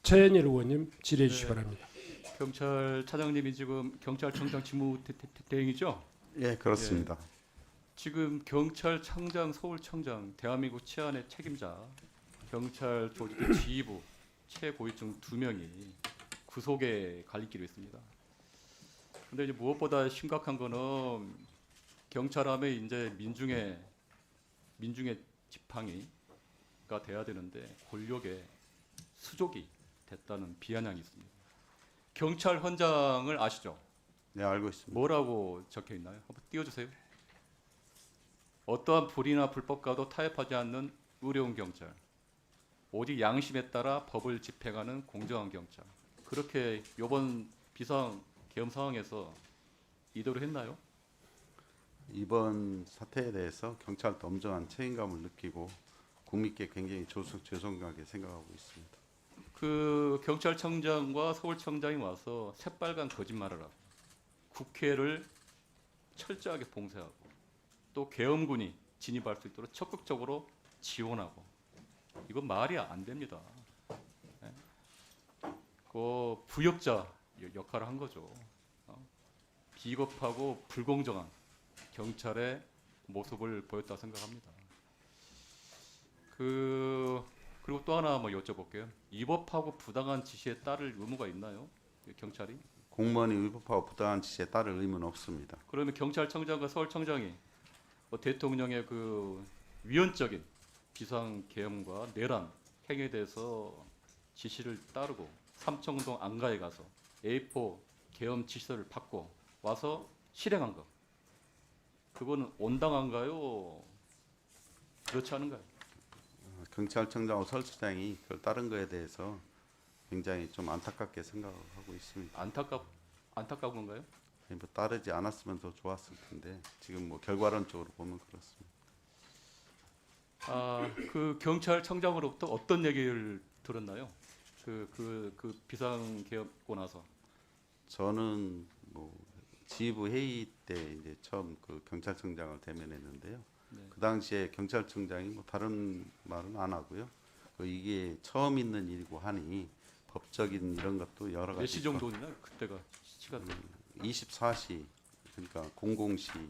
최현일 의원님 질의해 주시기 네. 바랍니다. 경찰차장님이 지금 경찰청장 직무 대행이죠? 예, 그렇습니다. 지금 경찰청장, 서울청장, 대한민국 치안의 책임자, 경찰 조직의 지휘부 최고위층 2명이 구속에 갈릴 길이 있습니다. 근데 이제 무엇보다 심각한 거는 경찰함에 이제 민중의 지팡이가 돼야 되는데 권력의 수족이 됐다는 비아냥이 있습니다. 경찰 헌장을 아시죠? 네, 알고 있습니다. 뭐라고 적혀 있나요? 한번 띄워주세요. 어떠한 불이나 불법과도 타협하지 않는 의로운 경찰, 오직 양심에 따라 법을 집행하는 공정한 경찰. 그렇게 이번 비상 계엄 상황에서 이대로 했나요? 이번 사태에 대해서 경찰도 엄정한 책임감을 느끼고 국민께 굉장히 죄송하게 생각하고 있습니다. 그 경찰청장과 서울청장이 와서 새빨간 거짓말을 하고 국회를 철저하게 봉쇄하고 또 계엄군이 진입할 수 있도록 적극적으로 지원하고 이건 말이 안 됩니다. 예? 그 부역자 역할을 한 거죠. 비겁하고 불공정한 경찰의 모습을 보였다 생각합니다. 그리고 또 하나 뭐 여쭤볼게요. 위법하고 부당한 지시에 따를 의무가 있나요? 경찰이? 공무원이 위법하고 부당한 지시에 따를 의무는 없습니다. 그러면 경찰청장과 서울청장이 뭐 대통령의 그 위헌적인 비상계엄과 내란 행위에 대해서 지시를 따르고 삼청동 안가에 가서 A4 계엄 지시서를 받고 와서 실행한 것. 그거는 온당한가요? 그렇지 않은가요? 경찰청장하고 서울청장이 그걸 따른 거에 대해서 굉장히 좀 안타깝게 생각하고 있습니다. 안타까운 건가요? 아니, 뭐 따르지 않았으면 더 좋았을 텐데 지금 뭐 결과론적으로 보면 그렇습니다. 그 경찰청장으로부터 어떤 얘기를 들었나요? 그 비상계엄고 나서. 저는 뭐 지휘부 회의 때 이제 처음 그 경찰청장을 대면했는데요. 네. 그 당시에 경찰청장이 뭐 다른 말은 안 하고요. 이게 처음 있는 일이고 하니 법적인 이런 것도 여러 가지. 몇 시 정도 되나요? 그때가 시간 24시 그러니까 00시.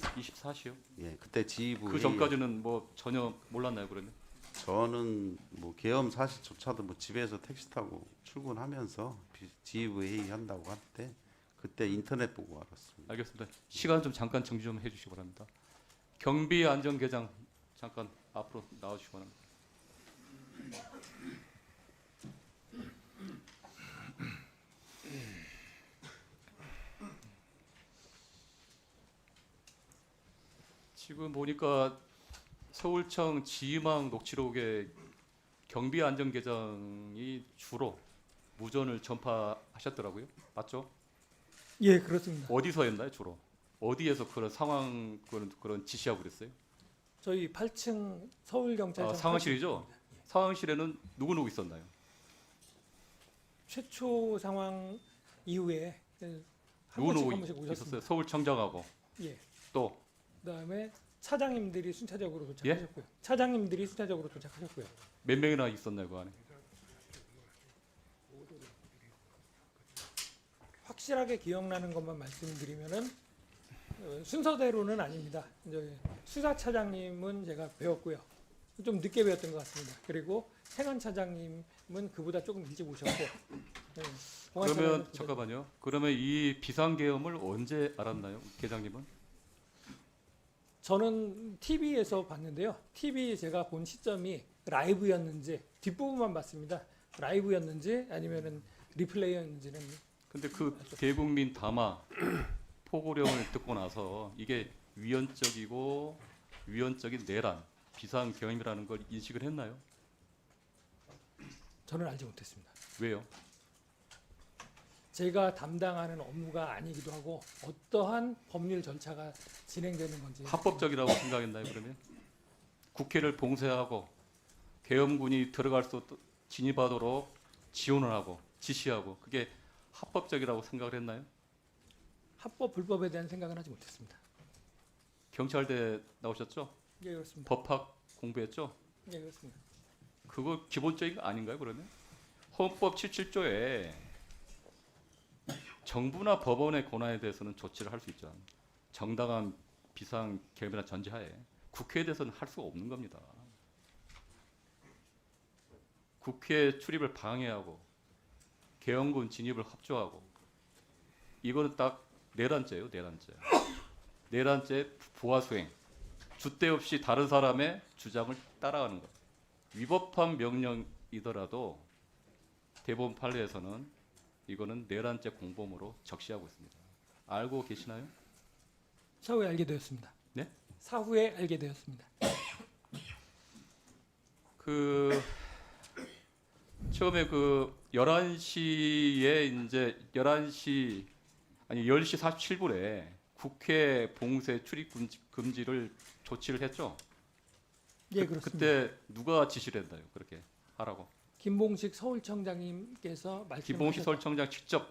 24시요? 예, 그때 지휘부 그 회의. 전까지는 뭐 전혀 몰랐나요, 그러면? 저는 뭐 계엄 사실조차도 뭐 집에서 택시 타고 출근하면서 지휘부 회의 한다고 할 때 그때 인터넷 보고 알았습니다. 알겠습니다. 시간 좀 잠깐 정지 좀 해주시기 바랍니다. 경비안전계장 잠깐 앞으로 나와주시기 바랍니다. 지금 보니까 서울청 지휘망 녹취록에 경비안전계장이 주로 무전을 전파하셨더라고요. 맞죠? 예, 그렇습니다. 어디서 했나요, 주로? 어디에서 그런 상황 그런 지시하고 그랬어요? 저희 8층 서울경찰청 상황실이죠? 상황실에는 누구 있었나요? 최초 상황 이후에 한 누구 번씩 있었어요? 오셨습니다. 서울청장하고 예. 또 그다음에 차장님들이 순차적으로 예? 도착하셨고요. 차장님들이 순차적으로 도착하셨고요. 몇 명이나 있었나요, 그 안에? 확실하게 기억나는 것만 말씀드리면은 순서대로는 아닙니다. 이제 수사차장님은 제가 배웠고요. 좀 늦게 배웠던 것 같습니다. 그리고 행안차장님은 그보다 조금 일찍 오셨고. 네, 그러면 잠깐만요. 그러면 이 비상계엄을 언제 알았나요, 계장님은? 저는 TV에서 봤는데요. TV 제가 본 시점이 라이브였는지 뒷부분만 봤습니다. 라이브였는지 아니면은 리플레이였는지는. 근데 그 대국민 담화 포고령을 듣고 나서 이게 위헌적인 내란, 비상계엄이라는 걸 인식을 했나요? 저는 알지 못했습니다. 왜요? 제가 담당하는 업무가 아니기도 하고 어떠한 법률 절차가 진행되는 건지. 합법적이라고 생각했나요, 그러면? 국회를 봉쇄하고 계엄군이 들어갈 수 진입하도록 지원을 하고 지시하고 그게 합법적이라고 생각을 했나요? 합법 불법에 대한 생각은 하지 못했습니다. 경찰대 나오셨죠? 예, 그렇습니다. 법학 공부했죠? 예, 그렇습니다. 그거 기본적인 거 아닌가요, 그러면? 헌법 77조에 정부나 법원의 권한에 대해서는 조치를 할 수 있죠. 정당한 비상 계엄이나 전제하에 국회에 대해서는 할 수가 없는 겁니다. 국회 출입을 방해하고 계엄군 진입을 협조하고 이거는 딱 내란죄예요, 내란죄. 내란죄 부하 수행. 줏대 없이 다른 사람의 주장을 따라가는 것. 위법한 명령이더라도 대법원 판례에서는 이거는 내란죄 공범으로 적시하고 있습니다. 알고 계시나요? 사후에 알게 되었습니다. 네? 사후에 알게 되었습니다. 그 처음에 그 11시에 이제 11시 아니 10시 47분에 국회 봉쇄 출입 금지를 조치를 했죠. 예, 그렇습니다. 그때 누가 지시를 했나요? 그렇게 하라고. 김봉식 서울청장님께서 김봉식 말씀하셔서 서울청장 직접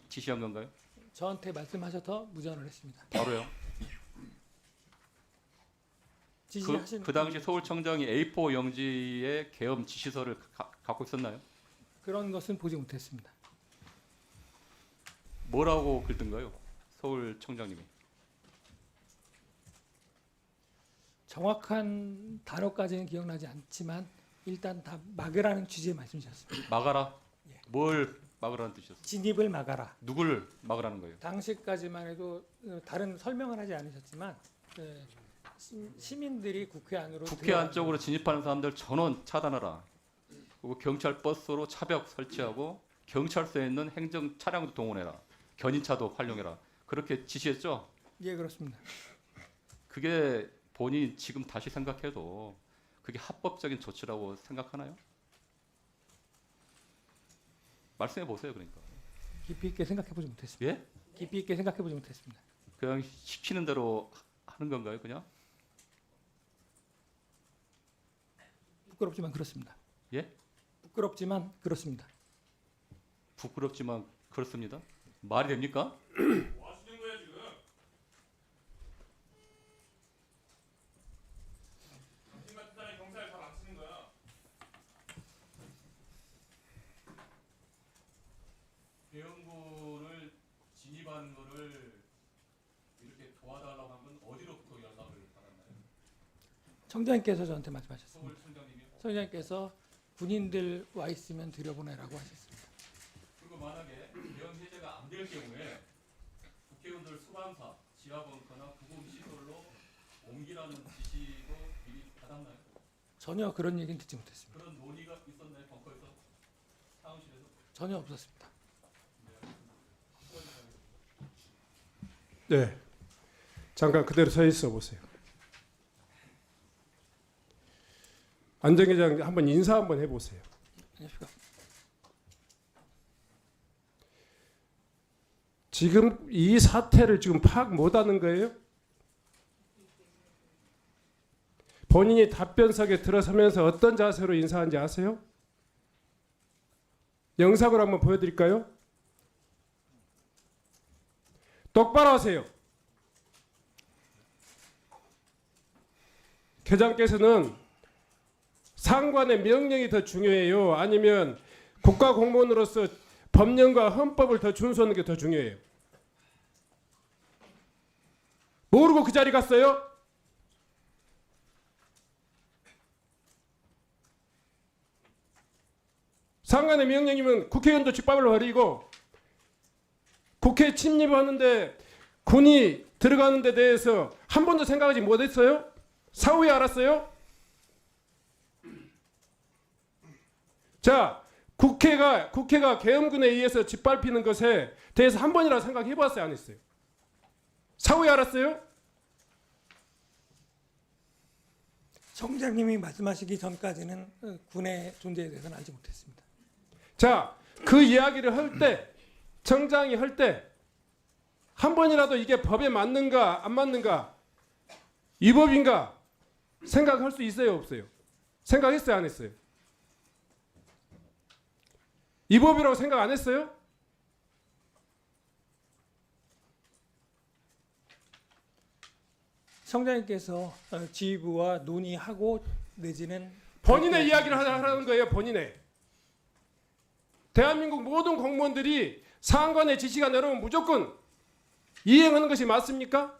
지시한 건가요? 저한테 말씀하셔서 무전을 했습니다. 바로요. 지시하신 그 당시 서울청장이 A4 용지에 계엄 지시서를 갖고 있었나요? 그런 것은 보지 못했습니다. 뭐라고 긁던가요? 서울청장님이. 정확한 단어까지는 기억나지 않지만 일단 다 막으라는 취지의 말씀이셨습니다. 막아라. 예. 뭘 막으라는 뜻이었어요? 진입을 막아라. 누굴 막으라는 거예요? 당시까지만 해도 다른 설명을 하지 않으셨지만 시민들이 국회 안으로 국회 안쪽으로 진입하는 사람들 전원 차단하라. 그리고 경찰 버스로 차벽 설치하고 경찰서에 있는 행정 차량도 동원해라. 견인차도 활용해라. 그렇게 지시했죠. 예, 그렇습니다. 그게 본인 지금 다시 생각해도 그게 합법적인 조치라고 생각하나요? 말씀해 보세요. 그러니까. 깊이 있게 생각해 보지 못했습니다. 예? 깊이 있게 생각해 보지 못했습니다. 그냥 시키는 대로 하는 건가요? 그냥? 부끄럽지만 그렇습니다. 예? 부끄럽지만 그렇습니다. 부끄럽지만 그렇습니다. 말이 됩니까? 뭐 하시는 거야 지금? 당신 같은 사람이 경찰 다 망치는 거야. 계엄군을 진입하는 거를 이렇게 도와달라고 하면 어디로부터 연락을 받았나요? 청장님께서 저한테 말씀하셨습니다. 서울청장님이요? 청장님께서 군인들 와 있으면 들여보내라고 하셨습니다. 그리고 만약에 계엄 해제가 안 될 경우에 국회의원들 수감사, 지하벙커나 구금시설로 옮기라는 지시도 미리 받았나요? 전혀 그런 얘기는 듣지 못했습니다. 그런 논의가 있었나요? 벙커에서? 사무실에서? 전혀 없었습니다. 네. 잠깐 그대로 서 있어 보세요. 안정회장 한번 인사 한번 해보세요. 안녕하십니까. 지금 이 사태를 지금 파악 못하는 거예요? 본인이 답변석에 들어서면서 어떤 자세로 인사한지 아세요? 영상을 한번 보여드릴까요? 똑바로 하세요. 회장께서는 상관의 명령이 더 중요해요? 아니면 국가 공무원으로서 법령과 헌법을 더 준수하는 게 더 중요해요? 모르고 그 자리 갔어요? 상관의 명령이면 국회의원도 집밥을 버리고 국회 침입하는데 군이 들어가는 데 대해서 한 번도 생각하지 못했어요? 사후에 알았어요? 자, 국회가 계엄군에 의해서 짓밟히는 것에 대해서 한 번이라도 생각해 봤어요, 안 했어요? 사후에 알았어요? 청장님이 말씀하시기 전까지는 군의 존재에 대해서는 알지 못했습니다. 자, 그 이야기를 할 때, 청장이 할 때, 한 번이라도 이게 법에 맞는가, 안 맞는가, 위법인가, 생각할 수 있어요, 없어요? 생각했어요, 안 했어요? 위법이라고 생각 안 했어요? 청장님께서 지휘부와 논의하고 내지는 본인의 이야기를 하라는 거예요. 본인의. 대한민국 모든 공무원들이 상관의 지시가 내려오면 무조건 이행하는 것이 맞습니까?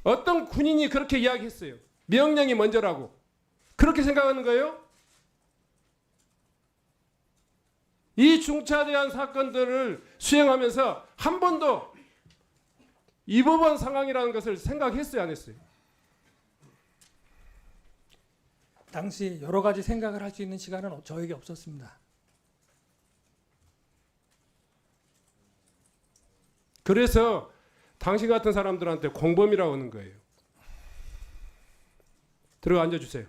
어떤 군인이 그렇게 이야기했어요. 명령이 먼저라고. 그렇게 생각하는 거예요? 이 중차대한 사건들을 수행하면서 한 번도 이 법원 상황이라는 것을 생각했어요, 안 했어요? 당시 여러 가지 생각을 할 수 있는 시간은 저에게 없었습니다. 그래서 당신 같은 사람들한테 공범이라고 하는 거예요. 들어가 앉아주세요.